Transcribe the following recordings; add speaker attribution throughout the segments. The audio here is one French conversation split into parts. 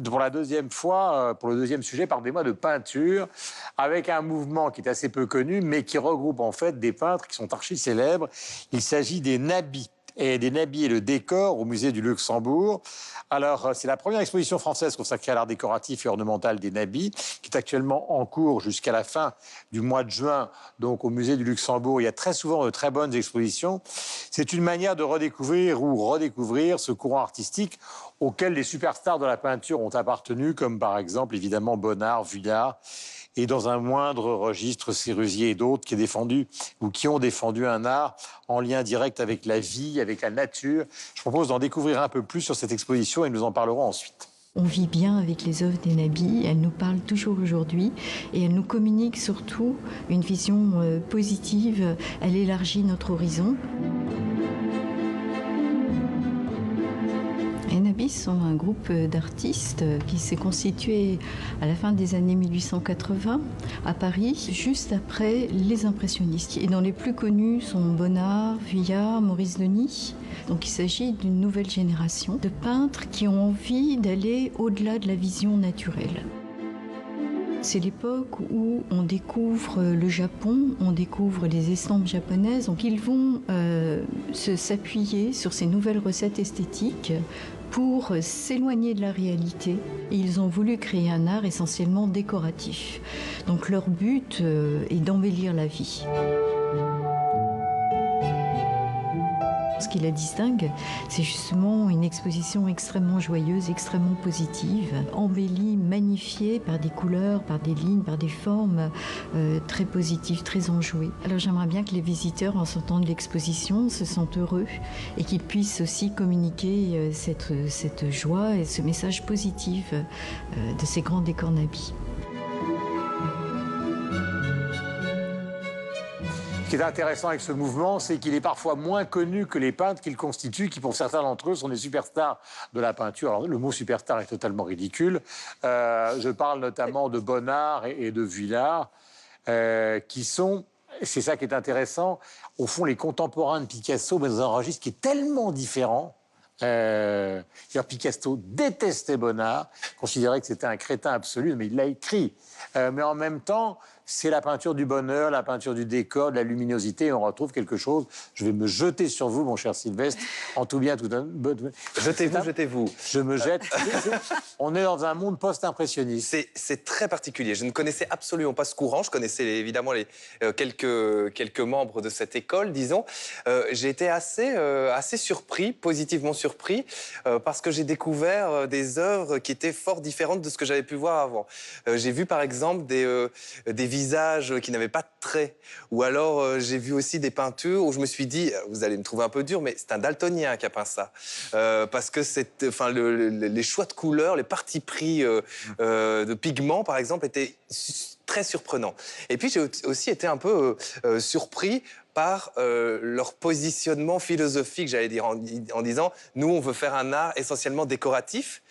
Speaker 1: Pour la deuxième fois, pour le deuxième sujet, pardonnez-moi, de peinture, avec un mouvement qui est assez peu connu, mais qui regroupe en fait des peintres qui sont archi célèbres. Il s'agit des Nabis. Et des Nabis et le décor au musée du Luxembourg. Alors, c'est la première exposition française consacrée à l'art décoratif et ornemental des Nabis, qui est actuellement en cours jusqu'à la fin du mois de juin, donc au musée du Luxembourg. Il y a très souvent de très bonnes expositions. C'est une manière de redécouvrir ou redécouvrir ce courant artistique auquel les superstars de la peinture ont appartenu, comme par exemple, évidemment, Bonnard, Vuillard, et dans un moindre registre, Sérusier et d'autres qui, qui ont défendu un art en lien direct avec la vie, avec la nature. Je propose d'en découvrir un peu plus sur cette exposition et nous en parlerons ensuite.
Speaker 2: On vit bien avec les œuvres des Nabis, elles nous parlent toujours aujourd'hui et elles nous communiquent surtout une vision positive, elle élargit notre horizon. Les Nabis sont un groupe d'artistes qui s'est constitué à la fin des années 1880 à Paris, juste après les impressionnistes, et dont les plus connus sont Bonnard, Vuillard, Maurice Denis. Donc il s'agit d'une nouvelle génération de peintres qui ont envie d'aller au-delà de la vision naturelle. C'est l'époque où on découvre le Japon, on découvre les estampes japonaises. Donc ils vont s'appuyer sur ces nouvelles recettes esthétiques pour s'éloigner de la réalité. Et ils ont voulu créer un art essentiellement décoratif. Donc leur but est d'embellir la vie. Ce qui la distingue, c'est justement une exposition extrêmement joyeuse, extrêmement positive, embellie, magnifiée par des couleurs, par des lignes, par des formes très positives, très enjouées. Alors j'aimerais bien que les visiteurs, en sortant de l'exposition, se sentent heureux et qu'ils puissent aussi communiquer cette joie et ce message positif de ces grands décors Nabis.
Speaker 1: Ce qui est intéressant avec ce mouvement, c'est qu'il est parfois moins connu que les peintres qu'il constitue, qui pour certains d'entre eux sont des superstars de la peinture. Alors, le mot superstar est totalement ridicule. Je parle notamment de Bonnard et de Vuillard, qui sont, c'est ça qui est intéressant, au fond les contemporains de Picasso, mais dans un registre qui est tellement différent. Picasso détestait Bonnard, considérait que c'était un crétin absolu, mais il l'a écrit. Mais en même temps, c'est la peinture du bonheur, la peinture du décor, de la luminosité, et on retrouve quelque chose. Je vais me jeter sur vous, mon cher Sylvestre, en tout bien, tout un...
Speaker 3: Jetez-vous, jetez-vous.
Speaker 1: Je me jette. On est dans un monde post-impressionniste.
Speaker 3: C'est très particulier. Je ne connaissais absolument pas ce courant. Je connaissais évidemment quelques membres de cette école, disons. J'ai été assez surpris, positivement surpris, parce que j'ai découvert des œuvres qui étaient fort différentes de ce que j'avais pu voir avant. J'ai vu par exemple des visages qui n'avaient pas de traits. Ou alors j'ai vu aussi des peintures où je me suis dit, vous allez me trouver un peu dur, mais c'est un daltonien qui a peint ça. Parce que les choix de couleurs, les partis pris de pigments, par exemple, étaient très surprenants. Et puis j'ai aussi été un peu surpris par leur positionnement philosophique, j'allais dire, en disant, nous, on veut faire un art essentiellement décoratif.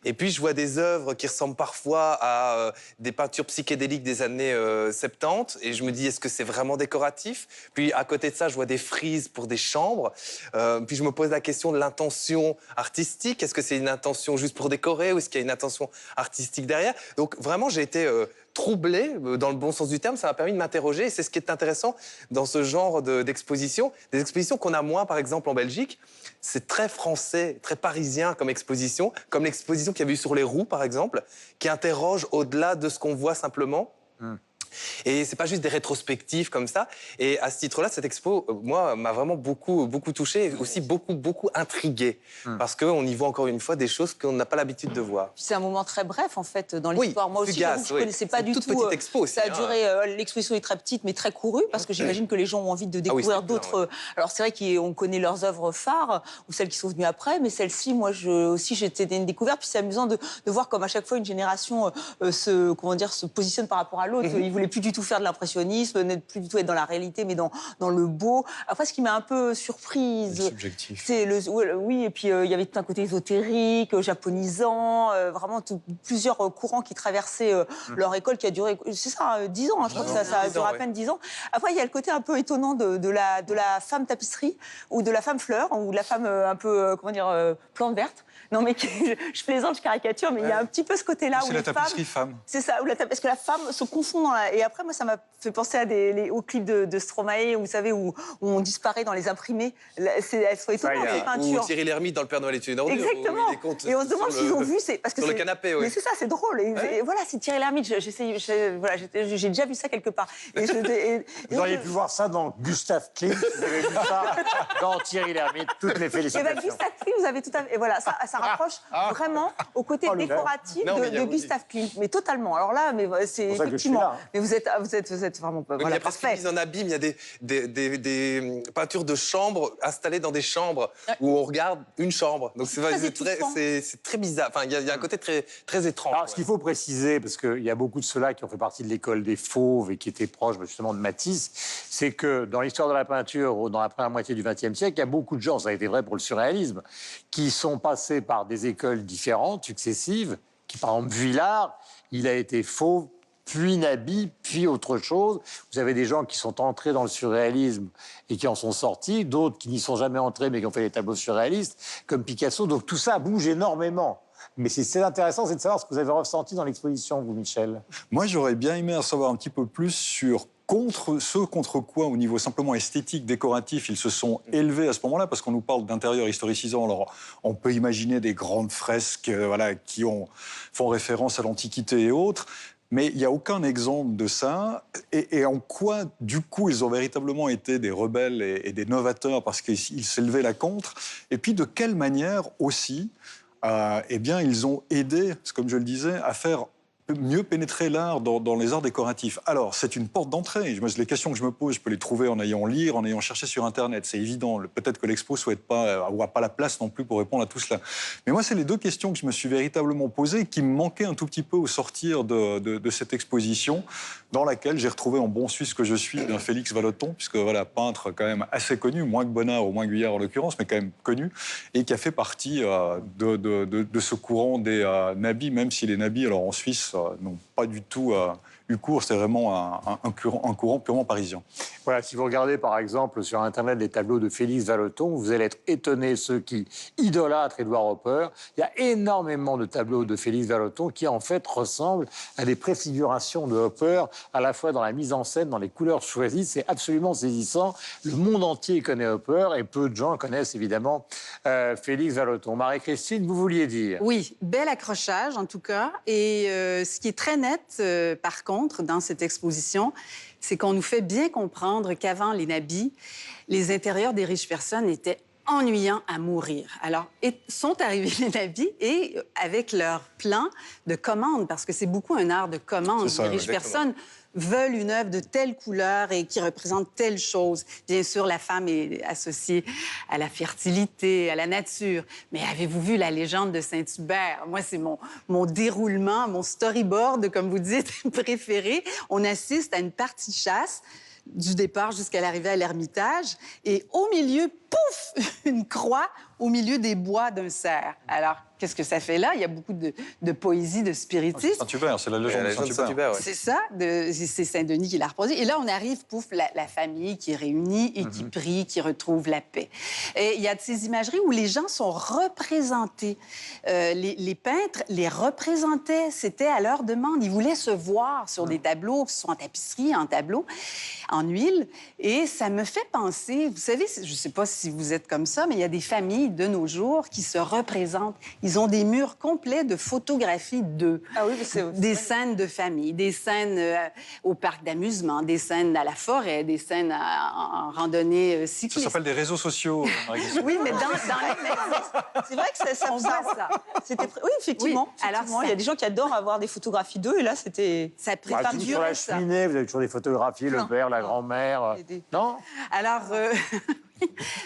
Speaker 3: Et puis, je vois des œuvres qui ressemblent parfois à des peintures psychédéliques des années 70. Et je me dis, est-ce que c'est vraiment décoratif? Puis, à côté de ça, je vois des frises pour des chambres. Puis, je me pose la question de l'intention artistique. Est-ce que c'est une intention juste pour décorer ou est-ce qu'il y a une intention artistique derrière? Donc, vraiment, j'ai été troublé, dans le bon sens du terme. Ça m'a permis de m'interroger. Et c'est ce qui est intéressant dans ce genre d'exposition. Des expositions qu'on a moins, par exemple, en Belgique. C'est très français, très parisien comme exposition, comme l'exposition qu'il y a eu sur les roues, par exemple, qui interroge au-delà de ce qu'on voit simplement. Et c'est pas juste des rétrospectives comme ça. Et à ce titre-là, cette expo, moi, m'a vraiment beaucoup touché et aussi beaucoup intrigué. Parce qu'on y voit encore une fois des choses qu'on n'a pas l'habitude de voir.
Speaker 4: C'est un moment très bref, en fait, dans l'histoire. Moi aussi,
Speaker 3: fugace,
Speaker 4: je ne connaissais pas du tout.
Speaker 3: Petite expo aussi,
Speaker 4: ça a duré, l'exposition est très petite, mais très courue, parce que j'imagine que les gens ont envie de découvrir d'autres... Alors, c'est vrai qu'on connaît leurs œuvres phares, ou celles qui sont venues après, mais celle-ci, moi, aussi, j'étais une découverte. Puis c'est amusant de voir comme à chaque fois, une génération se positionne par rapport à l'autre. Ils voulaient plus du tout faire de l'impressionnisme, ne plus du tout être dans la réalité, mais dans le beau. Après, ce qui m'a un peu surprise...
Speaker 3: Subjectif.
Speaker 4: Oui, et puis il y avait tout un côté ésotérique, japonisant, vraiment plusieurs courants qui traversaient leur école qui a duré, c'est ça, 10 ans, hein, je crois que ça a duré à peine 10 ans. Après, il y a le côté un peu étonnant de la femme tapisserie, ou de la femme fleur, ou de la femme un peu, plante verte. Non, mais je plaisante, je caricature, mais il y a un petit peu ce côté-là où
Speaker 5: C'est
Speaker 4: les
Speaker 5: la tapisserie femme.
Speaker 4: C'est ça, parce que la femme se confond dans la... Et après, moi, ça m'a fait penser au clip de Stromae, vous savez, où on disparaît dans les imprimés. Elles sont étonnantes, ces
Speaker 3: Ou
Speaker 4: peintures.
Speaker 3: Thierry Lhermitte dans Le Père Noël est une ordure.
Speaker 4: Exactement. Et on se demande s'ils ont vu... Parce que
Speaker 3: sur le canapé, oui.
Speaker 4: Mais c'est ça, c'est drôle. Et voilà, c'est Thierry Lhermitte. J'ai déjà vu ça quelque part.
Speaker 1: Vous auriez pu voir ça dans Gustave Klimt. Vous avez vu ça dans Thierry Lhermitte. Toutes les félicitations.
Speaker 4: Et bien, Gustave Klimt, vous avez tout à fait... Et voilà, ça rapproche vraiment au côté décoratif de Gustave Klimt. Mais totalement. Alors là, c'est effectivement...
Speaker 1: Là, hein.
Speaker 4: Mais vous êtes vraiment...
Speaker 3: Il y a presque une mise en abîme. Il y a des peintures de chambres installées dans des chambres où on regarde une chambre. Donc c'est très bizarre. Enfin, il y a un côté très, très étrange.
Speaker 1: Alors, ce qu'il faut préciser, parce qu'il y a beaucoup de ceux-là qui ont fait partie de l'école des Fauves et qui étaient proches justement de Matisse, c'est que dans l'histoire de la peinture, dans la première moitié du XXe siècle, il y a beaucoup de gens, ça a été vrai pour le surréalisme, qui sont passés par des écoles différentes, successives, qui par exemple Vuillard, il a été fauve, puis Nabi, puis autre chose. Vous avez des gens qui sont entrés dans le surréalisme et qui en sont sortis, d'autres qui n'y sont jamais entrés mais qui ont fait des tableaux surréalistes, comme Picasso. Donc tout ça bouge énormément. Mais c'est intéressant, c'est de savoir ce que vous avez ressenti dans l'exposition, vous, Michel.
Speaker 5: Moi, j'aurais bien aimé en savoir un petit peu plus sur contre quoi, au niveau simplement esthétique, décoratif, ils se sont élevés à ce moment-là, parce qu'on nous parle d'intérieur historicisant. Alors, on peut imaginer des grandes fresques qui font référence à l'Antiquité et autres, mais il n'y a aucun exemple de ça. Et en quoi, du coup, ils ont véritablement été des rebelles et des novateurs, parce qu'ils s'élevaient là contre. Et puis, de quelle manière aussi, eh bien, ils ont aidé, comme je le disais, à faire mieux pénétrer l'art dans les arts décoratifs. Alors, c'est une porte d'entrée. Les questions que je me pose, je peux les trouver en ayant cherché sur Internet. C'est évident. Peut-être que l'expo souhaite pas, ou n'a pas la place non plus pour répondre à tout cela. Mais moi, c'est les deux questions que je me suis véritablement posées, qui me manquaient un tout petit peu au sortir de cette exposition, dans laquelle j'ai retrouvé en bon Suisse que je suis d'un Félix Vallotton, puisque peintre quand même assez connu, moins que Bonnard ou moins que Vuillard en l'occurrence, mais quand même connu, et qui a fait partie de ce courant des nabis, même si les nabis, alors en Suisse, n'ont pas du tout eu cours, c'est vraiment un courant purement parisien.
Speaker 1: Voilà, si vous regardez par exemple sur Internet des tableaux de Félix Vallotton, vous allez être étonnés, ceux qui idolâtrent Edward Hopper. Il y a énormément de tableaux de Félix Vallotton qui en fait ressemblent à des préfigurations de Hopper, à la fois dans la mise en scène, dans les couleurs choisies. C'est absolument saisissant. Le monde entier connaît Hopper et peu de gens connaissent évidemment Félix Vallotton. Marie-Christine, vous vouliez dire?
Speaker 6: Oui, bel accrochage en tout cas. Et ce qui est très net, par contre, dans cette exposition, c'est qu'on nous fait bien comprendre qu'avant les nabis, les intérieurs des riches personnes étaient ennuyants à mourir. Alors, sont arrivés les nabis et avec leur plan de commande, parce que c'est beaucoup un art de commande. Les riches personnes veulent une œuvre de telle couleur et qui représente telle chose. Bien sûr, la femme est associée à la fertilité, à la nature. Mais avez-vous vu la légende de Saint-Hubert? Moi, c'est mon déroulement, mon storyboard, comme vous dites, préféré. On assiste à une partie de chasse du départ jusqu'à l'arrivée à l'Ermitage. Et au milieu, pouf, une croix au milieu des bois d'un cerf. Alors, qu'est-ce que ça fait là? Il y a beaucoup de poésie, de spiritisme.
Speaker 5: Saint-Hubert, c'est la légende de Saint-Hubert.
Speaker 6: C'est ça, c'est Saint-Denis qui l'a reproduit. Et là, on arrive, pouf, la famille qui est réunie et qui prie, qui retrouve la paix. Et il y a de ces imageries où les gens sont représentés. Les peintres les représentaient, c'était à leur demande. Ils voulaient se voir sur des tableaux, que ce soit en tapisserie, en tableau, en huile. Et ça me fait penser, vous savez, je ne sais pas si vous êtes comme ça, mais il y a des familles de nos jours qui se représentent. Ils ont des murs complets de photographies d'eux.
Speaker 4: Ah oui,
Speaker 6: des scènes de famille, des scènes au parc d'amusement, des scènes à la forêt, des scènes en randonnée cycliste.
Speaker 5: Ça s'appelle des réseaux sociaux, Marie-Christine.
Speaker 6: Oui, mais dans les maisons.
Speaker 4: C'est vrai que ça
Speaker 6: on voit ça.
Speaker 4: Oui, effectivement.
Speaker 6: Oui, alors
Speaker 4: il y a des gens qui adorent avoir des photographies d'eux, et là, c'était...
Speaker 6: Ça
Speaker 1: Sur la cheminée, vous avez toujours des photographies, le père, la grand-mère. Non?
Speaker 6: Alors,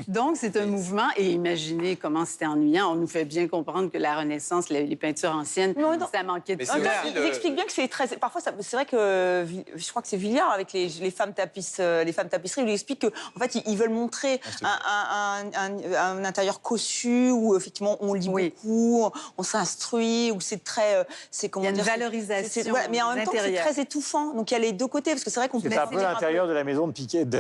Speaker 6: donc, c'est un mouvement. Et imaginez comment c'était ennuyant. On nous fait bien comprendre que la Renaissance, les peintures anciennes, ça manquait de couleur.
Speaker 4: Il explique bien que c'est très... Parfois, c'est vrai que... Je crois que c'est Vuillard, avec les femmes tapisseries, il explique qu'en fait, ils veulent montrer un intérieur cossu, où effectivement, on lit beaucoup, on s'instruit, où c'est très...
Speaker 6: Il y a une valorisation
Speaker 4: mais en même temps, c'est très étouffant. Donc, il y a les deux côtés, parce que c'est vrai qu'on peut...
Speaker 1: C'est un peu l'intérieur de la maison de Picasso, de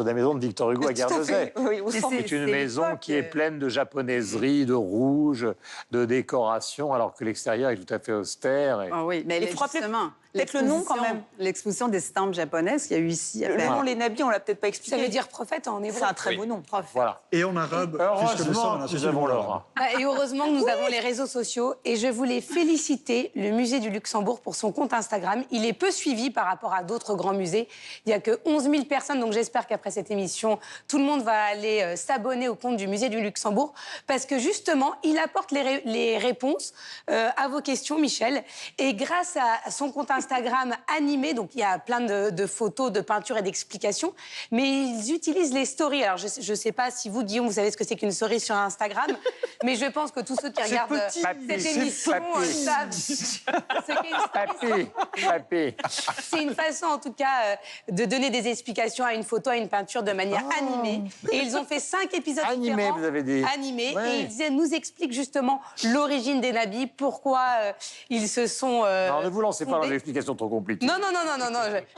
Speaker 1: la maison de Victor Hugo à Gare d'Oseille. fait.
Speaker 4: Oui,
Speaker 6: Mais
Speaker 1: C'est une maison
Speaker 6: l'époque,
Speaker 1: qui est pleine de japonaiserie, de rouge, de décoration, alors que l'extérieur est tout à fait austère.
Speaker 6: Ah oui, mais
Speaker 4: Il faut rappeler
Speaker 6: justement,
Speaker 4: peut-être le nom, quand même.
Speaker 6: L'exposition des estampes japonaises qu'il y a eu ici.
Speaker 4: Le nom, les nabis, on l'a peut-être pas expliqué.
Speaker 7: Ça veut dire prophète en hébreu.
Speaker 4: C'est un très
Speaker 3: Oui.
Speaker 4: beau nom.
Speaker 1: Voilà.
Speaker 5: Et en arabe, puisque le sang
Speaker 1: Heureusement que nous avons Laura.
Speaker 7: Et heureusement que nous avons les réseaux sociaux. Et je voulais féliciter le musée du Luxembourg pour son compte Instagram. Il est peu suivi par rapport à d'autres grands musées. Il n'y a que 11 000 personnes. Donc j'espère qu'après cette émission, tout le monde va aller s'abonner au compte du musée du Luxembourg. Parce que justement, il apporte les réponses à vos questions, Michel. Et grâce à son compte Instagram animé, donc il y a plein de photos, de peintures et d'explications, mais ils utilisent les stories. Alors je ne sais pas si vous, Guillaume, vous savez ce que c'est qu'une story sur Instagram, mais je pense que tous ceux qui regardent cette émission savent ce qu'est une story. C'est une façon, en tout cas, de donner des explications à une photo, à une peinture de manière animée. Et ils ont fait 5 épisodes
Speaker 1: Animés,
Speaker 7: différents.
Speaker 1: vous avez dit.
Speaker 7: Animés.
Speaker 1: Ouais.
Speaker 7: Et ils nous expliquent justement l'origine des nabis, pourquoi ils se sont
Speaker 1: Non, ne vous lancez pas dans
Speaker 7: fondés.
Speaker 1: des explications trop compliquées.
Speaker 7: Non.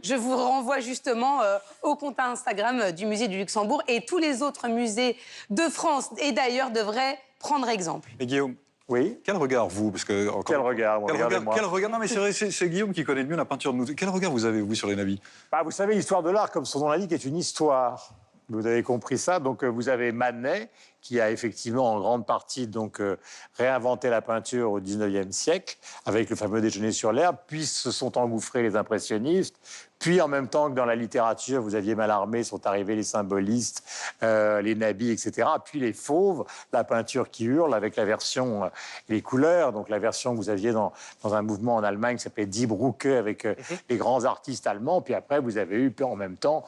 Speaker 7: Je vous renvoie justement au compte Instagram du musée du Luxembourg, et tous les autres musées de France et d'ailleurs devraient prendre exemple.
Speaker 5: Et Guillaume,
Speaker 1: Oui.
Speaker 5: quel regard, vous, parce que encore-
Speaker 1: Quel regard, moi, regardez-moi.
Speaker 5: quel regard. Non, mais c'est vrai, c'est Guillaume qui connaît le mieux la peinture de nous. Quel regard vous avez, vous, sur les nabis?
Speaker 1: Bah, vous savez, l'histoire de l'art, comme son nom l'indique, est une histoire. Vous avez compris ça. Donc, vous avez Manet, qui a effectivement en grande partie donc, réinventé la peinture au 19e siècle, avec le fameux déjeuner sur l'herbe. Puis se sont engouffrés les impressionnistes. Puis, en même temps que dans la littérature, vous aviez Mallarmé, sont arrivés les symbolistes, les nabis, etc. Puis les fauves, la peinture qui hurle, avec la version, les couleurs. Donc, la version que vous aviez dans un mouvement en Allemagne qui s'appelait Die Brucke, avec les grands artistes allemands. Puis après, vous avez eu en même temps,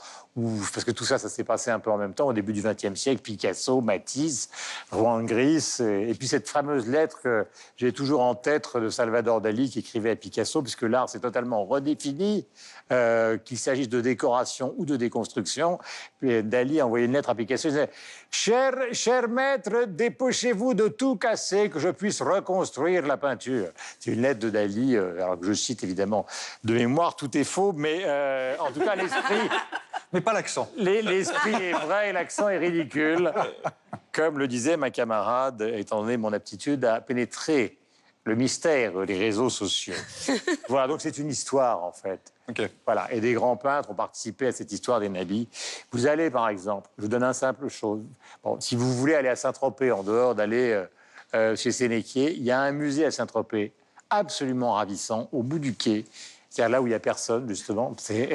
Speaker 1: parce que tout ça, ça s'est passé un peu en même temps, au début du XXe siècle, Picasso, Matisse, Juan Gris. Et puis cette fameuse lettre que j'ai toujours en tête de Salvador Dali qui écrivait à Picasso, puisque l'art s'est totalement redéfini. Qu'il s'agisse de décoration ou de déconstruction. Puis Dali a envoyé une lettre à Picasso. Il disait « Cher maître, dépêchez-vous de tout casser, que je puisse reconstruire la peinture. » C'est une lettre de Dali, alors que je cite évidemment de mémoire, tout est faux, mais en tout cas l'esprit...
Speaker 5: Mais pas l'accent.
Speaker 1: L'esprit est vrai et l'accent est ridicule. Comme le disait ma camarade, étant donné mon aptitude à pénétrer le mystère des réseaux sociaux. Voilà, donc c'est une histoire, en fait.
Speaker 5: Ok.
Speaker 1: Voilà, et des grands peintres ont participé à cette histoire des nabis. Vous allez, par exemple, je vous donne un simple chose. Bon, si vous voulez aller à Saint-Tropez, en dehors d'aller chez Sénéquier, il y a un musée à Saint-Tropez absolument ravissant, au bout du quai. C'est-à-dire là où il n'y a personne, justement. Qui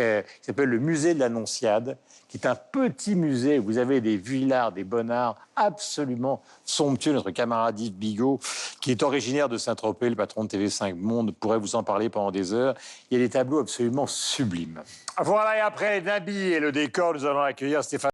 Speaker 1: s'appelle le musée de l'Annonciade, qui est un petit musée où vous avez des Vuillard, des Bonnard absolument somptueux. Notre camarade Yves Bigot, qui est originaire de Saint-Tropez, le patron de TV5 Monde, pourrait vous en parler pendant des heures. Il y a des tableaux absolument sublimes. Voilà, et après les nabis et le décor, nous allons accueillir Stéphane